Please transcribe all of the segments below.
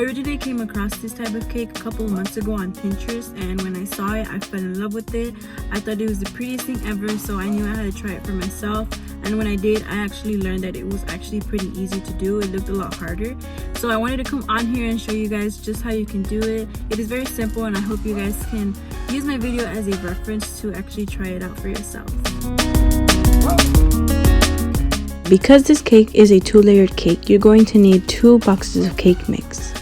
originally came across this type of cake a couple of months ago on Pinterest, and when I saw it, I fell in love with it. I thought it was the prettiest thing ever, so I knew I had to try it for myself. And when I did, I actually learned that it was actually pretty easy to do. It looked a lot harder. So I wanted to come on here and show you guys just how you can do it. It is very simple, and I hope you guys can use my video as a reference to actually try it out for yourself. Because this cake is a 2-layered cake, you're going to need 2 boxes of cake mix,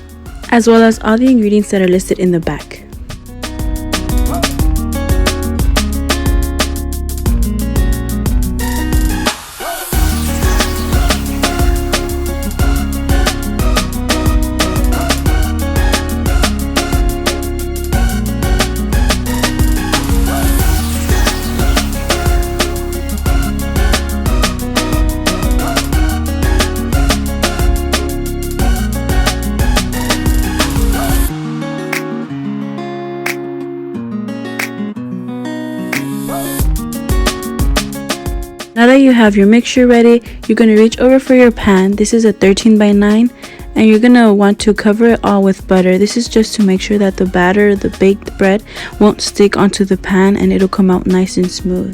as well as all the ingredients that are listed in the back. Now that you have your mixture ready, you're going to reach over for your pan. This is a 13 by 9, and you're going to want to cover it all with butter. This is just to make sure that the batter, the baked bread, won't stick onto the pan and it'll come out nice and smooth.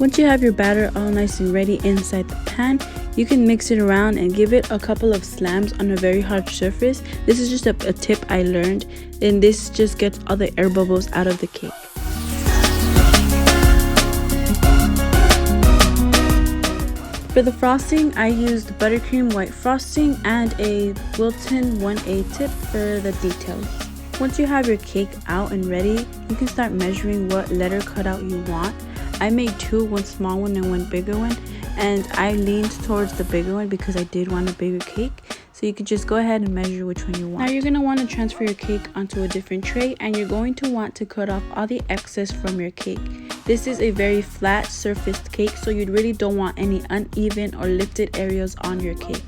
Once you have your batter all nice and ready inside the pan, you can mix it around and give it a couple of slams on a very hard surface. This is just a tip I learned, and this just gets all the air bubbles out of the cake. For the frosting, I used buttercream white frosting and a Wilton 1A tip for the details. Once you have your cake out and ready, you can start measuring what letter cutout you want. I made 2, one small one and one bigger one, and I leaned towards the bigger one because I did want a bigger cake. So you could just go ahead and measure which one you want. Now you're going to want to transfer your cake onto a different tray, and you're going to want to cut off all the excess from your cake. This is a very flat surfaced cake, so you really don't want any uneven or lifted areas on your cake.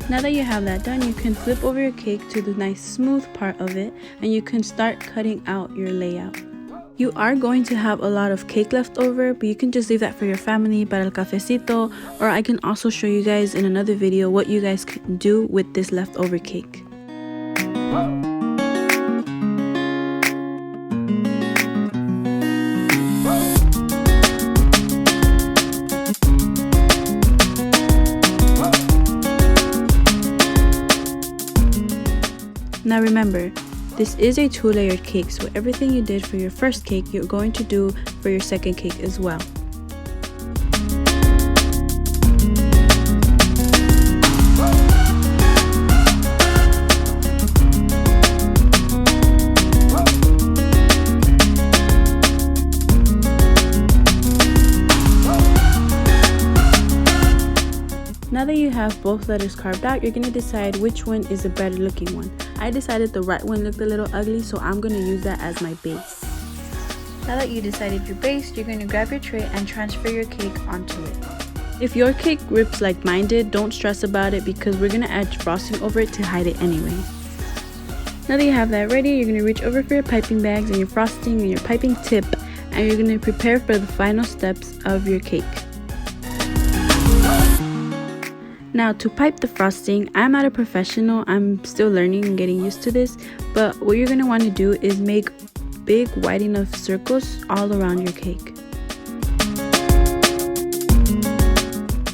Now that you have that done, you can flip over your cake to the nice smooth part of it, and you can start cutting out your layout. You are going to have a lot of cake left over, but you can just leave that for your family, para el cafecito, or I can also show you guys in another video what you guys can do with this leftover cake. Now remember, this is a 2-layered cake, so everything you did for your first cake, you're going to do for your second cake as well. Now that you have both letters carved out, you're going to decide which one is the better looking one. I decided the right one looked a little ugly, so I'm going to use that as my base. Now that you decided your base, you're going to grab your tray and transfer your cake onto it. If your cake rips like mine did, don't stress about it because we're going to add frosting over it to hide it anyway. Now that you have that ready, you're going to reach over for your piping bags and your frosting and your piping tip, and you're going to prepare for the final steps of your cake. Now to pipe the frosting, I'm not a professional, I'm still learning and getting used to this, but what you're going to want to do is make big wide enough circles all around your cake.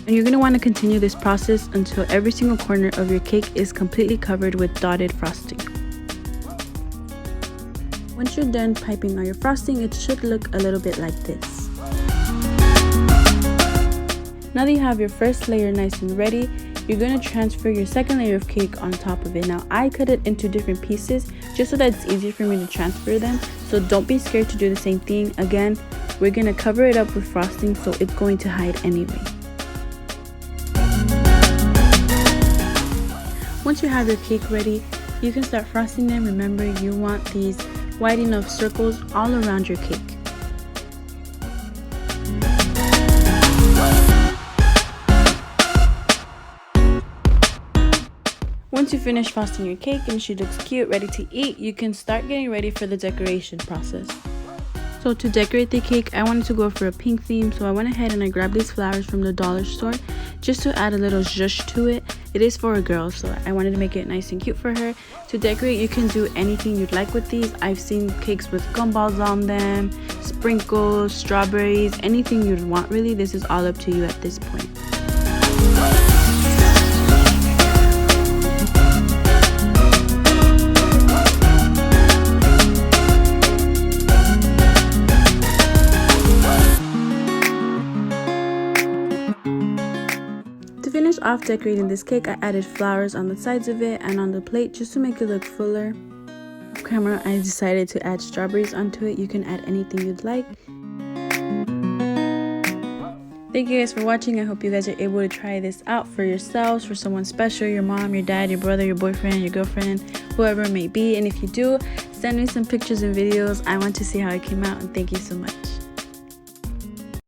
And you're going to want to continue this process until every single corner of your cake is completely covered with dotted frosting. Once you're done piping all your frosting, it should look a little bit like this. Now that you have your first layer nice and ready, you're going to transfer your second layer of cake on top of it. Now I cut it into different pieces just so that it's easier for me to transfer them, so don't be scared to do the same thing. Again, we're going to cover it up with frosting so it's going to hide anyway. Once you have your cake ready, you can start frosting them. Remember, you want these wide enough circles all around your cake. Once you finish frosting your cake and she looks cute, ready to eat, you can start getting ready for the decoration process. So to decorate the cake, I wanted to go for a pink theme, so I went ahead and I grabbed these flowers from the dollar store just to add a little zhuzh to it. It is for a girl, so I wanted to make it nice and cute for her. To decorate, you can do anything you'd like with these. I've seen cakes with gumballs on them, sprinkles, strawberries, anything you'd want really. This is all up to you at this point. To finish off decorating this cake, I added flowers on the sides of it and on the plate just to make it look fuller. Off camera, I decided to add strawberries onto it. You can add anything you'd like. Thank you guys for watching. I hope you guys are able to try this out for yourselves, for someone special, your mom, your dad, your brother, your boyfriend, your girlfriend, whoever it may be. And if you do, send me some pictures and videos. I want to see how it came out, and thank you so much.